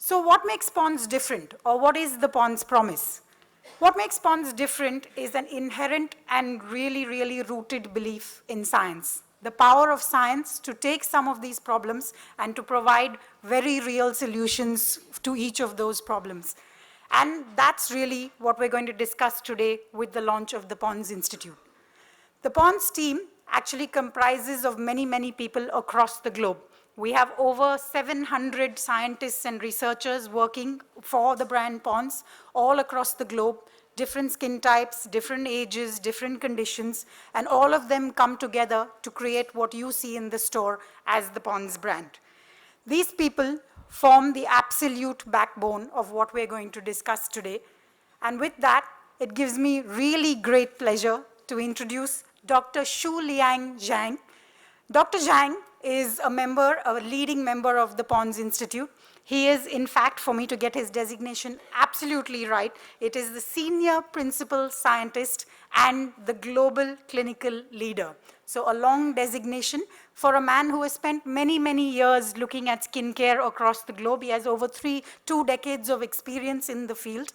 So what makes ponds different, or what is the ponds promise? What makes ponds different is an inherent and really, really rooted belief in science. The power of science to take some of these problems and to provide very real solutions to each of those problems. And that's really what we're going to discuss today with the launch of the Ponds Institute. The Ponds team actually comprises of many, many people across the globe. We have over 700 scientists and researchers working for the brand Ponds all across the globe, different skin types, different ages, different conditions, and all of them come together to create what you see in the store as the Ponds brand. These people form the absolute backbone of what we're going to discuss today. And with that, it gives me really great pleasure to introduce Dr. Shu Liang Zhang. Dr. Zhang is a leading member of the Ponds Institute. He is, in fact, for me to get his designation absolutely right, it is the Senior Principal Scientist and the Global Clinical Leader. So a long designation for a man who has spent many, many years looking at skincare across the globe. He has over 2 decades of experience in the field.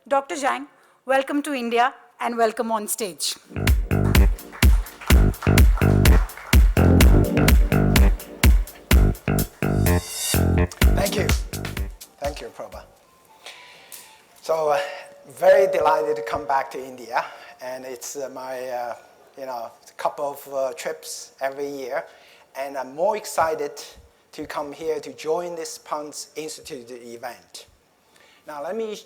Dr. Zhang, welcome to India and welcome on stage. Thank you, Prabha. So, very delighted to come back to India, and it's my, couple of trips every year, and I'm more excited to come here to join this Ponds Institute event. Now, let me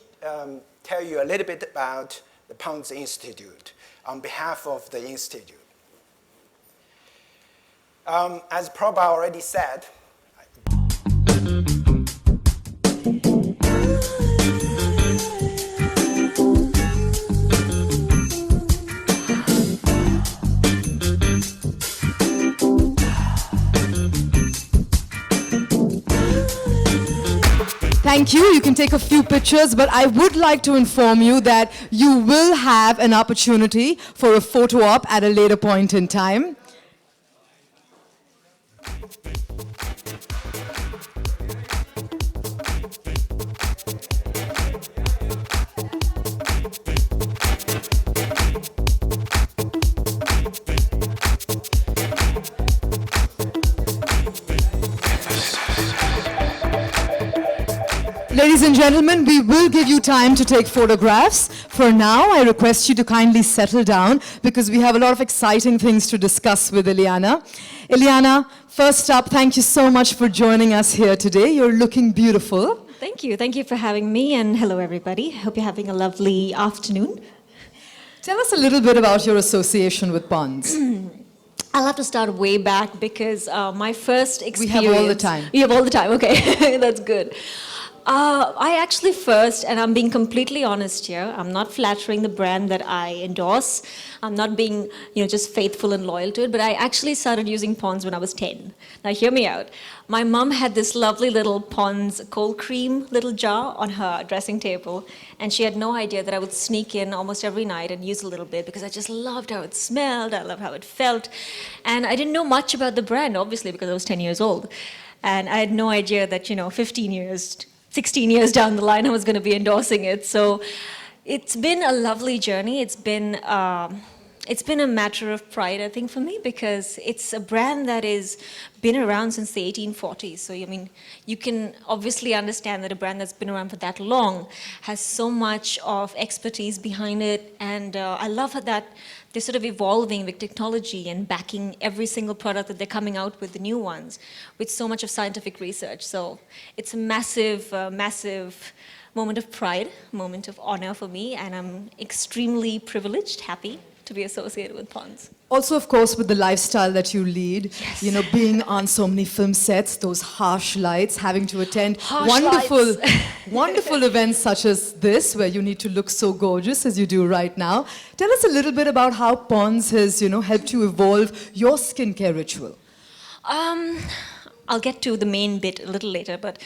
tell you a little bit about the Ponds Institute on behalf of the Institute. As Prabha already said, Thank you. You can take a few pictures, but I would like to inform you that you will have an opportunity for a photo op at a later point in time. Ladies and gentlemen, we will give you time to take photographs. For now, I request you to kindly settle down because we have a lot of exciting things to discuss with Ileana. Ileana, first up, thank you so much for joining us here today. You're looking beautiful. Thank you. Thank you for having me, and hello, everybody. Hope you're having a lovely afternoon. Tell us a little bit about your association with Ponds. I'll have to start way back because my first experience... We have all the time. You have all the time, okay. That's good. I actually first, and I'm being completely honest here, I'm not flattering the brand that I endorse. I'm not being, just faithful and loyal to it, but I actually started using Ponds when I was 10. Now, hear me out. My mom had this lovely little Ponds cold cream little jar on her dressing table, and she had no idea that I would sneak in almost every night and use a little bit because I just loved how it smelled, I loved how it felt, and I didn't know much about the brand, obviously, because I was 10 years old. And I had no idea that, 16 years down the line, I was going to be endorsing it. So it's been a lovely journey. It's been a matter of pride, I think, for me, because it's a brand that has been around since the 1840s. So, you can obviously understand that a brand that's been around for that long has so much of expertise behind it. And I love that they're sort of evolving with technology and backing every single product that they're coming out with, the new ones, with so much of scientific research. So it's a massive, massive moment of pride, moment of honor for me, and I'm extremely privileged, happy to be associated with Ponds. Also, of course, with the lifestyle that you lead, yes. Being on so many film sets, those harsh lights, having to attend wonderful events such as this, where you need to look so gorgeous as you do right now. Tell us a little bit about how Ponds has, helped you evolve your skincare ritual. I'll get to the main bit a little later, but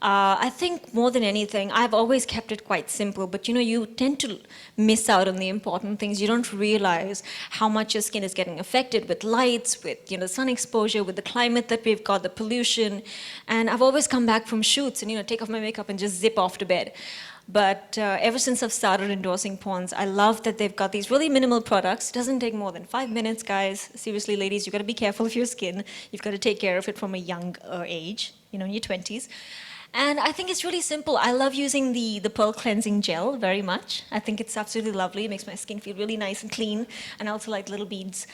I think more than anything, I've always kept it quite simple, but you tend to miss out on the important things. You don't realize how much your skin is getting affected with lights, with sun exposure, with the climate that we've got, the pollution. And I've always come back from shoots and take off my makeup and just zip off to bed. But ever since I've started endorsing Pond's, I love that they've got these really minimal products. It doesn't take more than 5 minutes, guys. Seriously, ladies, you've got to be careful of your skin. You've got to take care of it from a young age, in your 20s. And I think it's really simple. I love using the Pearl Cleansing Gel very much. I think it's absolutely lovely. It makes my skin feel really nice and clean. And I also like little beads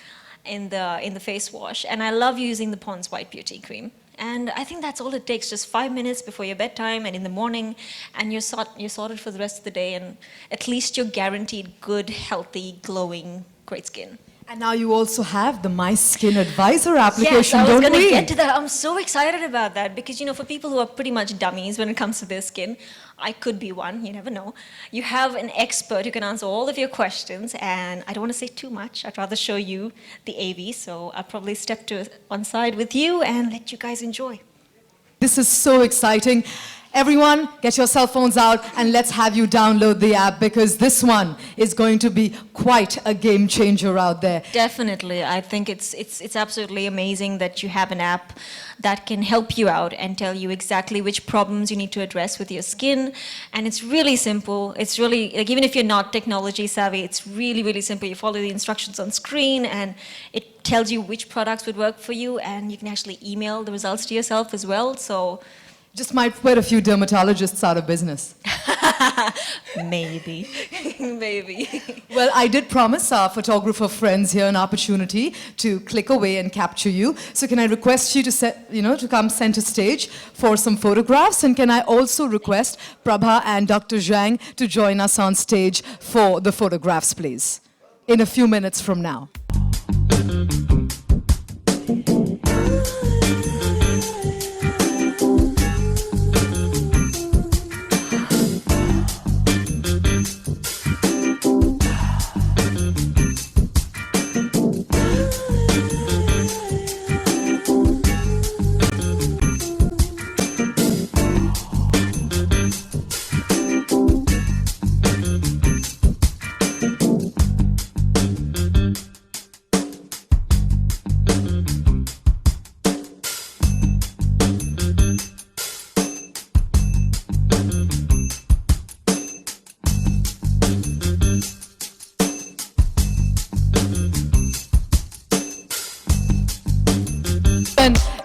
in the face wash. And I love using the Pond's White Beauty Cream. And I think that's all it takes, just 5 minutes before your bedtime and in the morning, and you're sorted for the rest of the day, and at least you're guaranteed good, healthy, glowing, great skin. And now you also have the My Skin Advisor application, yes, I was don't going we? to get to that. I'm so excited about that because, for people who are pretty much dummies when it comes to their skin, I could be one, you never know. You have an expert who can answer all of your questions, and I don't want to say too much. I'd rather show you the AV, so I'll probably step to one side with you and let you guys enjoy. This is so exciting. Everyone, get your cell phones out and let's have you download the app because this one is going to be quite a game changer out there. Definitely. I think it's absolutely amazing that you have an app that can help you out and tell you exactly which problems you need to address with your skin. And it's really simple. It's really, like, even if you're not technology savvy, it's really, really simple. You follow the instructions on screen and it tells you which products would work for you, and you can actually email the results to yourself as well. So just might put a few dermatologists out of business. Maybe. Maybe. Well, I did promise our photographer friends here an opportunity to click away and capture you. So can I request you to come center stage for some photographs? And can I also request Prabha and Dr. Zhang to join us on stage for the photographs, please, in a few minutes from now.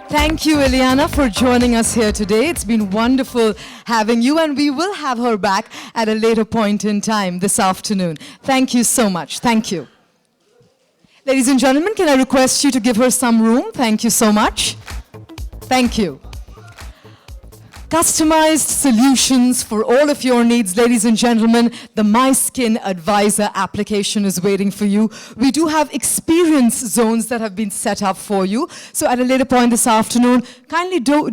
Thank you, Ileana, for joining us here today. It's been wonderful having you, and we will have her back at a later point in time this afternoon. Thank you so much. Thank you. Ladies and gentlemen, can I request you to give her some room? Thank you so much. Thank you. Customized solutions for all of your needs, ladies and gentlemen. The My Skin Advisor application is waiting for you. We do have experience zones that have been set up for you. So at a later point this afternoon, kindly do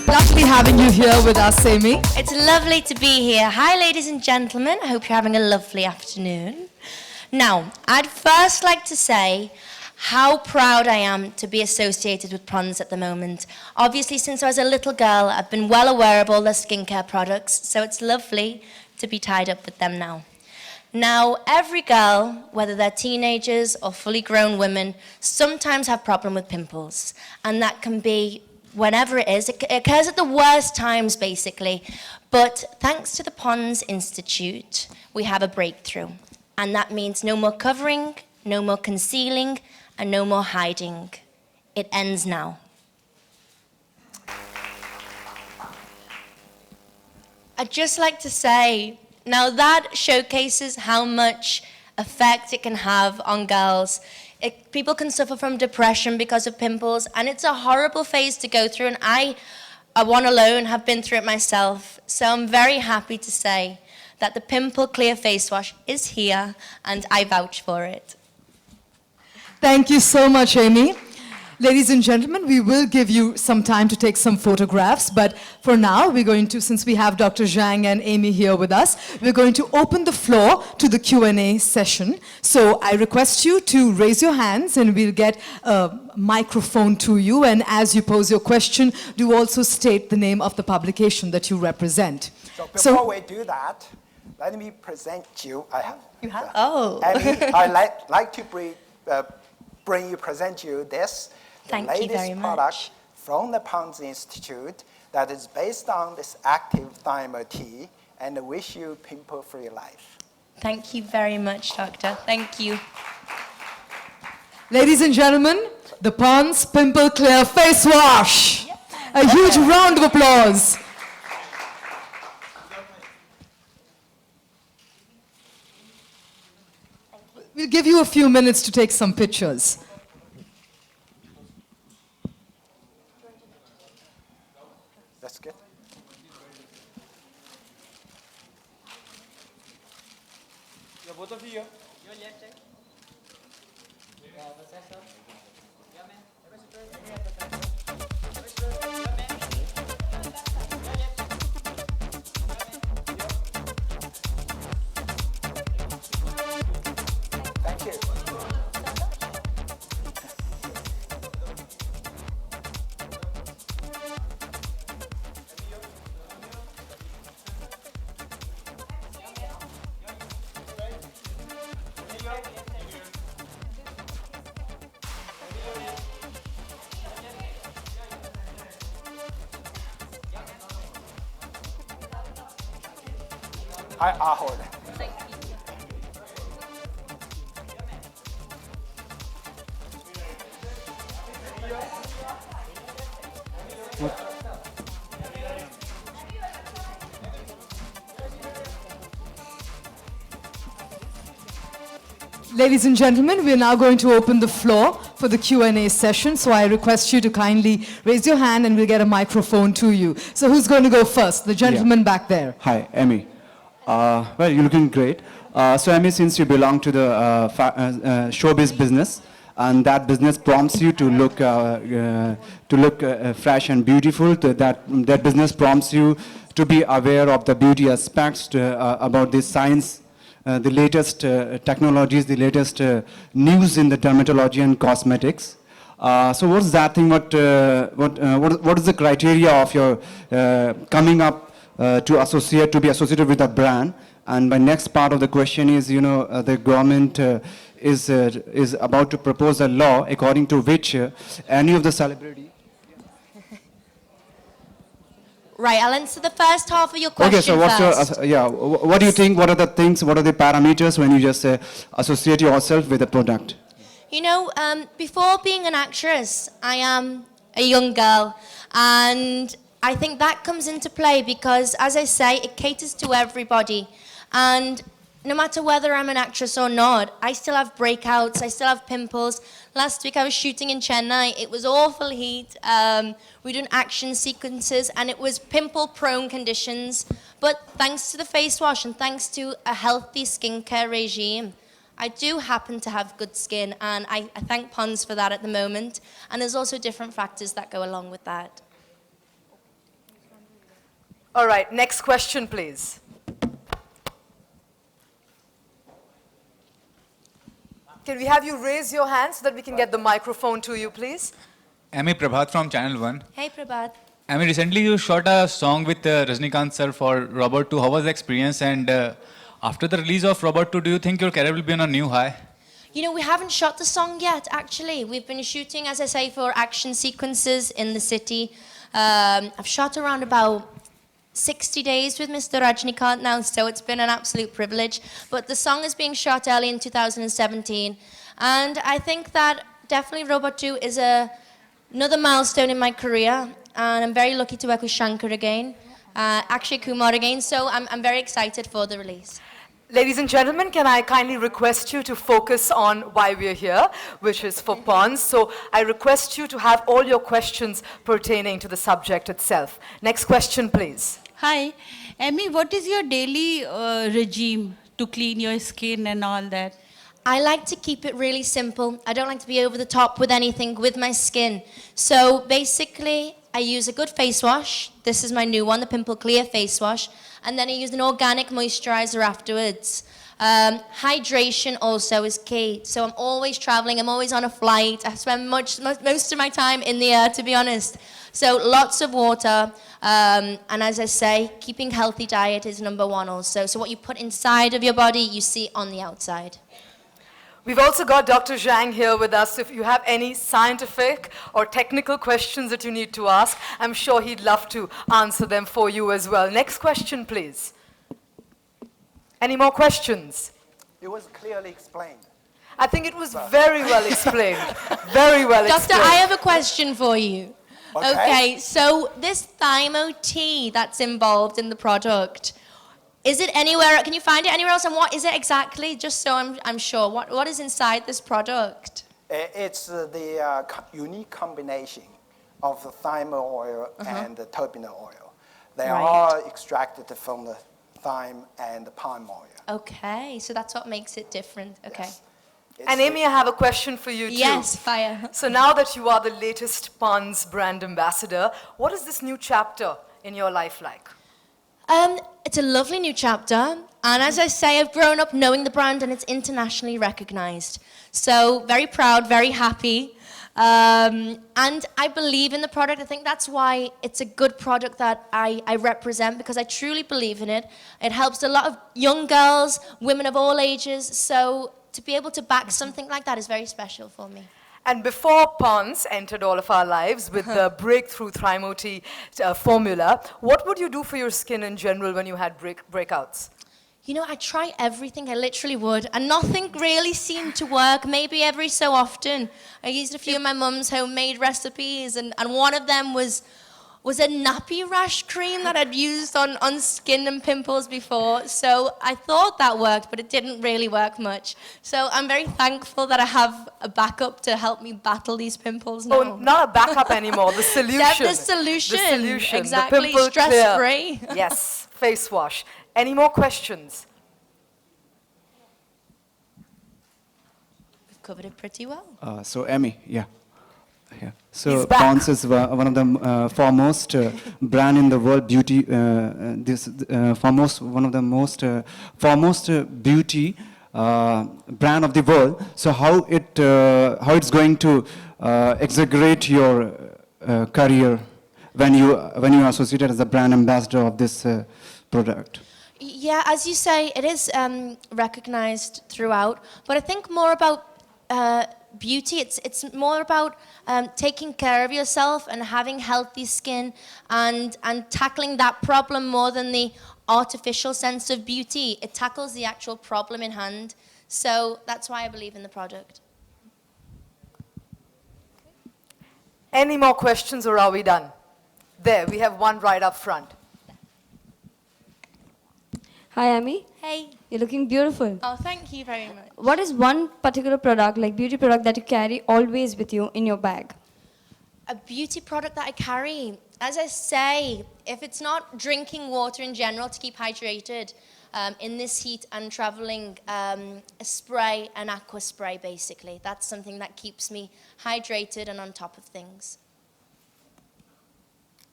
lovely having you here with us, Amy. It's lovely to be here. Hi, ladies and gentlemen. I hope you're having a lovely afternoon. Now, I'd first like to say how proud I am to be associated with Pond's at the moment. Obviously, since I was a little girl, I've been well aware of all their skincare products, so it's lovely to be tied up with them now. Now, every girl, whether they're teenagers or fully grown women, sometimes have problem with pimples, and that can be whenever it is. It occurs at the worst times, basically. But thanks to the Pond's Institute, we have a breakthrough. And that means no more covering, no more concealing, and no more hiding. It ends now. I'd just like to say, now that showcases how much effect it can have on girls. People can suffer from depression because of pimples, and it's a horrible phase to go through, and I one alone, have been through it myself. So I'm very happy to say that the Pimple Clear Face Wash is here, and I vouch for it. Thank you so much, Amy. Ladies and gentlemen, we will give you some time to take some photographs, but for now, we're going to, since we have Dr. Zhang and Amy here with us, we're going to open the floor to the Q&A session. So I request you to raise your hands and we'll get a microphone to you. And as you pose your question, do also state the name of the publication that you represent. So before we do that, let me present you. I have. You have? Oh. Amy, I'd like to present you this. Thank the you latest very product much. from the Pond's Institute that is based on this active thymo tea and wish you pimple-free life. Thank you very much, Doctor. Thank you. Ladies and gentlemen, the Pond's Pimple Clear Face Wash. A huge round of applause. We'll give you a few minutes to take some pictures. That's good. Both of you. Thank you. I'll hold it. Ladies and gentlemen, we are now going to open the floor for the Q&A session. So I request you to kindly raise your hand and we'll get a microphone to you. So who's going to go first? The gentleman back there. Hi, Amy. Well, you're looking great. So, Amy, since you belong to the showbiz business, and that business prompts you to look fresh and beautiful, that business prompts you to be aware of the beauty aspects, about the science, the latest technologies, the latest news in the dermatology and cosmetics. So what's that thing, what is the criteria of your coming up to be associated with a brand? And my next part of the question is, the government is about to propose a law according to which any of the celebrity. Right, I'll answer the first half of your question Okay, so what's first. what do you think, what are the things, what are the parameters when you just associate yourself with a product? Before being an actress, I am a young girl, and I think that comes into play because, as I say, it caters to everybody. And no matter whether I'm an actress or not, I still have breakouts, I still have pimples. Last week I was shooting in Chennai, it was awful heat. We're doing action sequences and it was pimple-prone conditions. But thanks to the face wash and thanks to a healthy skincare regime, I do happen to have good skin, and I thank Pond's for that at the moment. And there's also different factors that go along with that. All right, next question, please. Can we have you raise your hand so that we can get the microphone to you, please? Amy Prabhat from Channel 1. Hey, Prabhat. Amy, recently you shot a song with Rajnikant sir for Robot 2. How was the experience? And after the release of Robot 2, do you think your career will be on a new high? We haven't shot the song yet, actually. We've been shooting, as I say, for action sequences in the city. I've shot around about 60 days with Mr. Rajnikant now, so it's been an absolute privilege. But the song is being shot early in 2017. And I think that definitely Robot 2 is another milestone in my career. And I'm very lucky to work with Shankar again, Akshay Kumar again, so I'm very excited for the release. Ladies and gentlemen, can I kindly request you to focus on why we're here, which is for Pond's. So I request you to have all your questions pertaining to the subject itself. Next question, please. Hi. Amy, what is your daily regime to clean your skin and all that? I like to keep it really simple. I don't like to be over the top with anything with my skin. So basically, I use a good face wash. This is my new one, the Pimple Clear face wash. And then I use an organic moisturizer afterwards. Hydration also is key. So I'm always traveling, I'm always on a flight. I spend most of my time in the air, to be honest. So lots of water. And as I say, keeping healthy diet is number one also. So what you put inside of your body, you see on the outside. We've also got Dr. Zhang here with us. If you have any scientific or technical questions that you need to ask, I'm sure he'd love to answer them for you as well. Next question, please. Any more questions? It was clearly explained. I think it was very well explained. Very well Doctor, explained. I have a question for you. Okay. Okay, so this thymo tea that's involved in the product, is it anywhere, can you find it anywhere else, and what is it exactly, just so I'm sure, what is inside this product? It's the unique combination of the thyme oil and the turbinol oil. They Right. are extracted from the thyme and the palm oil. Okay, so that's what makes it different, okay. Yes. It's And Amy, I have a question for you too. Yes, fire. So now that you are the latest Pond's brand ambassador, what is this new chapter in your life like? It's a lovely new chapter, and as I say, I've grown up knowing the brand and it's internationally recognized. So very proud, very happy, and I believe in the product. I think that's why it's a good product that I represent, because I truly believe in it. It helps a lot of young girls, women of all ages, so to be able to back something like that is very special for me. And before Pond's entered all of our lives with the breakthrough Thymo Tea formula, what would you do for your skin in general when you had breakouts? You know, I try everything, I literally would, and nothing really seemed to work, maybe every so often. I used a few of my mum's homemade recipes, and one of them was a nappy rash cream that I'd used on skin and pimples before. So I thought that worked, but it didn't really work much. So I'm very thankful that I have a backup to help me battle these pimples now. Oh, not a backup anymore, the solution. That's the solution. The solution. Exactly, The pimple clear. stress-free. Yes, face wash. Any more questions? We've covered it pretty well. So Amy, yeah. Yeah. So He's back. Pond's is one of the foremost brand in the world, beauty. One of the most foremost beauty brand of the world. So how it's going to exaggerate your career when you are associated as a brand ambassador of this product? Yeah, as you say, it is recognized throughout, but I think more about beauty. It's more about taking care of yourself and having healthy skin and tackling that problem more than the artificial sense of beauty. It tackles the actual problem in hand. So that's why I believe in the product. Any more questions, or are we done? There, we have one right up front. Hi, Amy. Hey. You're looking beautiful. Oh, thank you very much. What is one particular product, like beauty product, that you carry always with you in your bag? A beauty product that I carry. As I say, if it's not drinking water in general to keep hydrated in this heat and traveling, a spray, an aqua spray basically. That's something that keeps me hydrated and on top of things.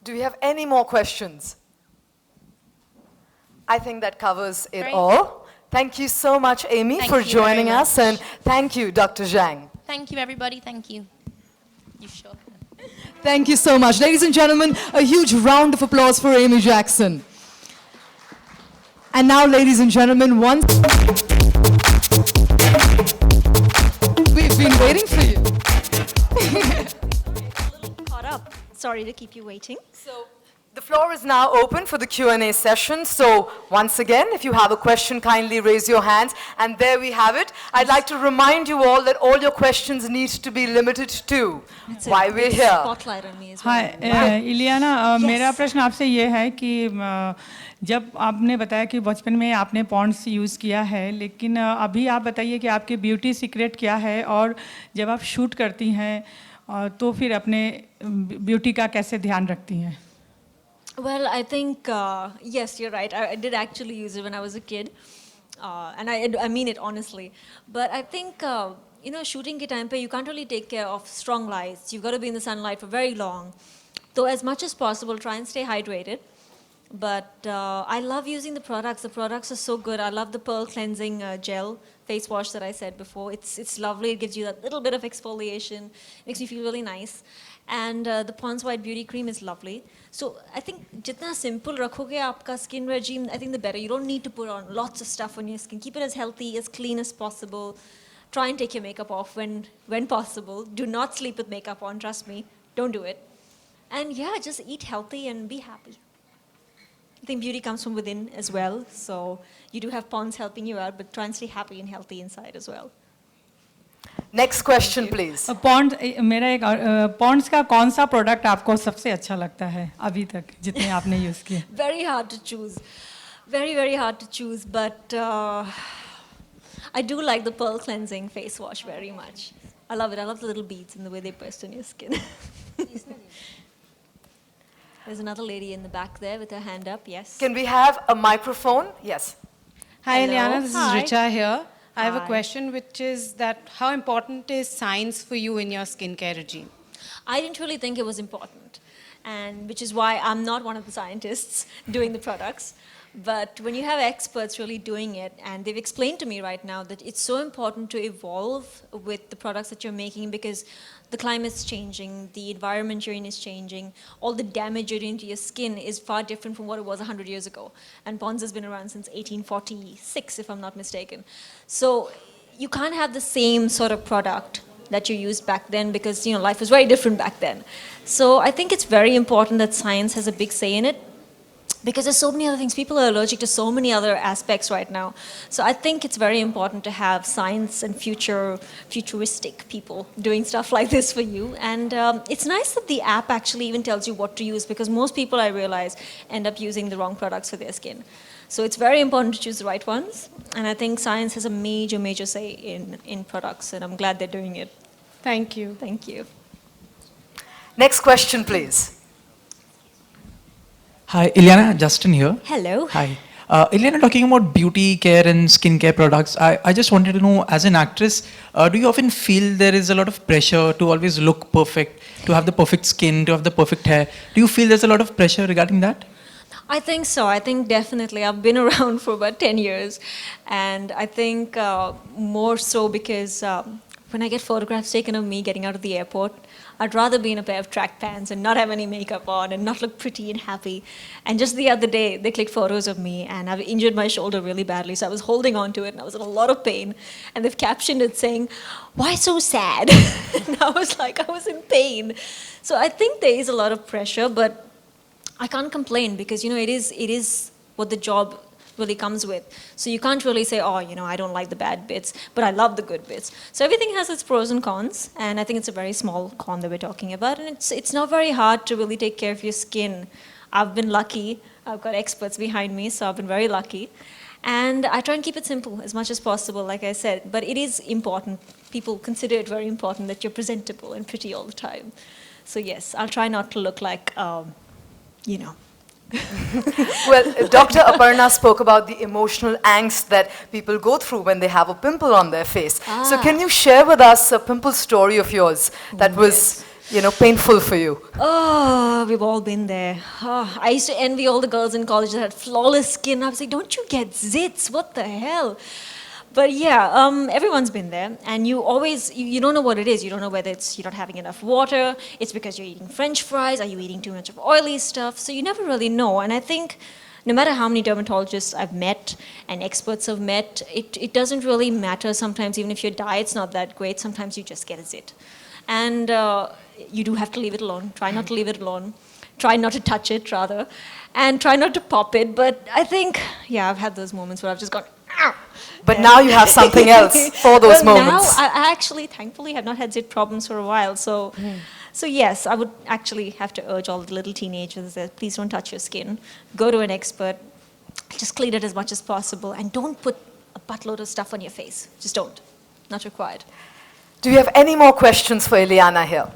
Do we have any more questions? I think that covers it Great. all. Thank you so much, Amy, Thank for you very joining us, much. and thank you, Dr. Zhang. Thank you, everybody. Thank you. You sure? Thank you so much. Ladies and gentlemen, a huge round of applause for Amy Jackson. And now, ladies and gentlemen, once we've been waiting for you. Caught up. Sorry to keep you waiting. So the floor is now open for the Q&A session. So once again, if you have a question, kindly raise your hands. And there we have it. I'd like to remind you all that all your questions need to be limited to why we're here. Spotlight on me as well. हाय इलियाना मेरा प्रश्न आपसे ये है कि जब आपने बताया कि बचपन में आपने पॉन्ड्स यूज़ किया है, लेकिन अभी आप बताइए कि आपके ब्यूटी सीक्रेट क्या है, और जब आप शूट करती हैं तो फिर अपने ब्यूटी का कैसे ध्यान रखती हैं? Well, I think, yes, you're right. I did actually use it when I was a kid. and I mean it honestly. But I think, shooting ke time pe, you can't really take care of strong lights. You've got to be in the sunlight for very long. So as much as possible, try and stay hydrated. But I love using the products. The products are so good. I love the Pearl Cleansing Gel face wash that I said before. It's lovely. It gives you that little bit of exfoliation. Makes you feel really nice. And the Pond's White Beauty Cream is lovely. So I think jitna simple rakhoge aapka skin regime, I think the better. You don't need to put on lots of stuff on your skin. Keep it as healthy, as clean as possible. Try and take your makeup off when possible. Do not sleep with makeup on, trust me. Don't do it. And yeah, just eat healthy and be happy. I think beauty comes from within as well. So you do have Ponds helping you out, but try and stay happy and healthy inside as well. Next question, please. Pond मेरा एक Pond's का कौन सा product आपको सबसे अच्छा लगता है अभी तक जितने आपने यूज़ किए? Very hard to choose. Very, very hard to choose. But I do like the Pearl Cleansing face wash very much. I love it. I love the little beads and the way they burst on your skin. There's another lady in the back there with her hand up. Yes. Can we have a microphone? Yes. Hi, Hello. Ileana. This Hi. is Richa here. I have a Hi. question, which is that how important is science for you in your skincare regime? I didn't really think it was important, and which is why I'm not one of the scientists doing the products. But when you have experts really doing it, and they've explained to me right now that it's so important to evolve with the products that you're making because the climate's changing, the environment you're in is changing, all the damage you're doing to your skin is far different from what it was 100 years ago. And Pond's has been around since 1846, if I'm not mistaken. So you can't have the same sort of product that you used back then because life was very different back then. So I think it's very important that science has a big say in it. Because there's so many other things. People are allergic to so many other aspects right now. So I think it's very important to have science and futuristic people doing stuff like this for you. And it's nice that the app actually even tells you what to use because most people, I realize, end up using the wrong products for their skin. So it's very important to choose the right ones. And I think science has a major, major say in products. And I'm glad they're doing it. Thank you. Thank you. Next question, please. Hi, Ileana, Justin here. Hello. Hi. Ileana, talking about beauty care and skincare products, I just wanted to know, as an actress, do you often feel there is a lot of pressure to always look perfect, to have the perfect skin, to have the perfect hair? Do you feel there's a lot of pressure regarding that? I think so. I think definitely. I've been around for about 10 years. And I think more so because when I get photographs taken of me getting out of the airport, I'd rather be in a pair of track pants and not have any makeup on and not look pretty and happy. And just the other day, they clicked photos of me and I've injured my shoulder really badly. So I was holding on to it and I was in a lot of pain. And they've captioned it saying, "Why so sad?" And I was like, I was in pain. So I think there is a lot of pressure, but I can't complain because, it is what the job really comes with. So you can't really say, oh, I don't like the bad bits, but I love the good bits. So everything has its pros and cons, and I think it's a very small con that we're talking about, and it's not very hard to really take care of your skin. I've been lucky. I've got experts behind me, so I've been very lucky. And I try and keep it simple as much as possible, like I said, but it is important. People consider it very important that you're presentable and pretty all the time. So yes, I'll try not to look like, Well, Dr. Aparna spoke about the emotional angst that people go through when they have a pimple on their face. So can you share with us a pimple story of yours that was, painful for you? Oh, we've all been there. Oh, I used to envy all the girls in college that had flawless skin. I was like, don't you get zits? What the hell? But yeah, everyone's been there, and you always, you don't know what it is. You don't know whether it's you're not having enough water, it's because you're eating French fries, are you eating too much of oily stuff? So you never really know, and I think no matter how many dermatologists I've met and experts have met, it doesn't really matter sometimes, even if your diet's not that great, sometimes you just get a zit. And you do have to leave it alone. Try not to leave it alone. Try not to touch it, rather, and try not to pop it. But I think, yeah, I've had those moments where I've just gone, ow! But now you have something else for those moments. Now, I actually, thankfully, have not had zit problems for a while. So, so yes, I would actually have to urge all the little teenagers that please don't touch your skin. Go to an expert. Just clean it as much as possible. And don't put a buttload of stuff on your face. Just don't. Not required. Do you have any more questions for Ileana here?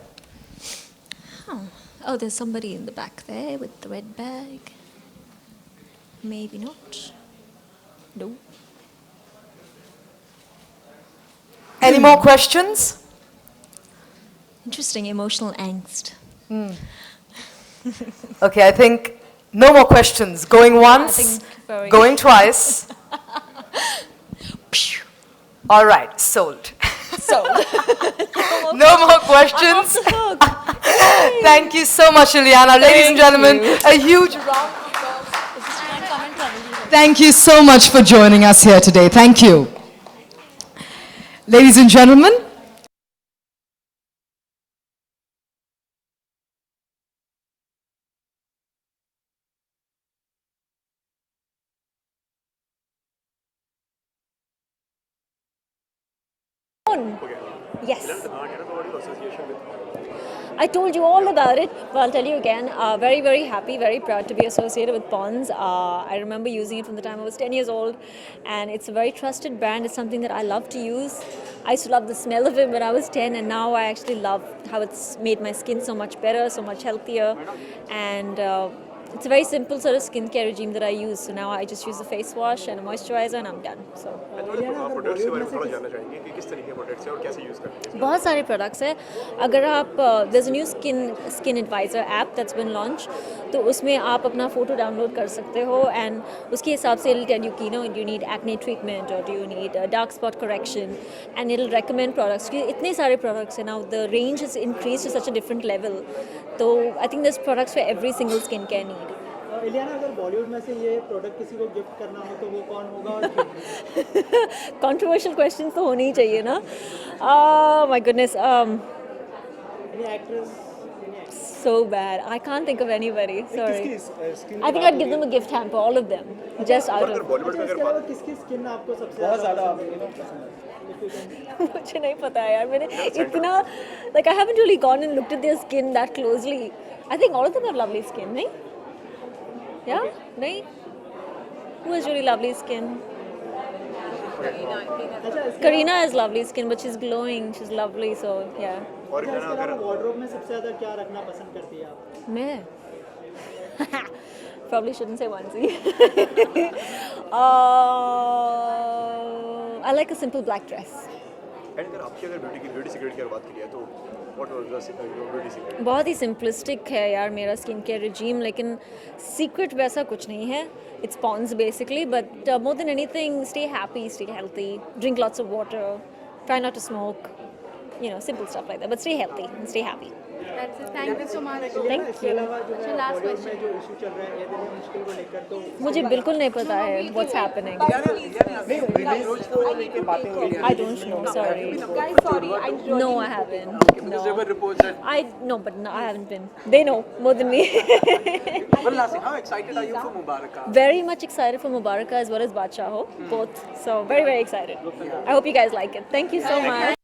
Oh, there's somebody in the back there with the red bag. Maybe not. No. Any more questions? Interesting emotional angst. Okay, I think no more questions. Going once, think very- going twice. All right, sold. Sold. No more questions. Thank you so much, Ileana. Ladies and gentlemen, a huge round. Thank you so much for joining us here today. Thank you. Ladies and gentlemen, Yes. I told you all about it, but I'll tell you again. Very, very happy, very proud to be associated with Pond's. I remember using it from the time I was 10 years old, and it's a very trusted brand. It's something that I love to use. I used to love the smell of it when I was 10, and now I actually love how it's made my skin so much better, so much healthier, and it's a very simple sort of skincare regime that I use. So now I just use a face wash and a moisturizer, and I'm done. So बहुत सारे products हैं. अगर आप there's a new skin advisor app that's been launched, तो उसमें आप अपना photo download कर सकते हो, and उसके हिसाब से it'll tell you कि do you need acne treatment or do you need dark spot correction, and it'll recommend products. इतने सारे products हैं now. The range has increased to such a different level. So I think there's products for every single skincare need. Ileana, अगर बॉलीवुड में से ये product किसी को gift करना हो तो वो कौन होगा और क्यों? Controversial questions तो होनी ही चाहिए ना. Oh my goodness. Any actress? So bad. I can't think of anybody. Sorry. I think I'd give them a gift hamper, all of them. Just out of. किसकी स्किन आपको सबसे ज़्यादा मुझे नहीं पता है यार. मैंने इतना like I haven't really gone and looked at their skin that closely. I think all of them have lovely skin, नहीं? Yeah? नहीं? Who has really lovely skin? Karina has lovely skin, but she's glowing. She's lovely, so yeah. Wardrobe में सबसे ज़्यादा क्या रखना पसंद करती है आप? मैं? Probably shouldn't say onesie. I like a simple black dress. बहुत ही सिंपलिस्टिक है यार मेरा स्किन केयर रिजीम, लेकिन सीक्रेट वैसा कुछ नहीं है. It's Pond's basically, but more than anything, stay happy, stay healthy, drink lots of water, try not to smoke, simple stuff like that, but stay healthy and stay happy. That's it. Thank you so much. Thank you. Last question. जो issue चल रहा है ये दिल्ली मुश्किल को लेकर तो मुझे बिल्कुल नहीं पता है what's happening. I don't know, sorry. Guys, sorry. No, I haven't. No. No, but no, I haven't been. They know more than me. Well, lastly, how excited are you for Mubaraka? Very much excited for Mubaraka as well as Badshaho, both. So very, very excited. I hope you guys like it. Thank you so much.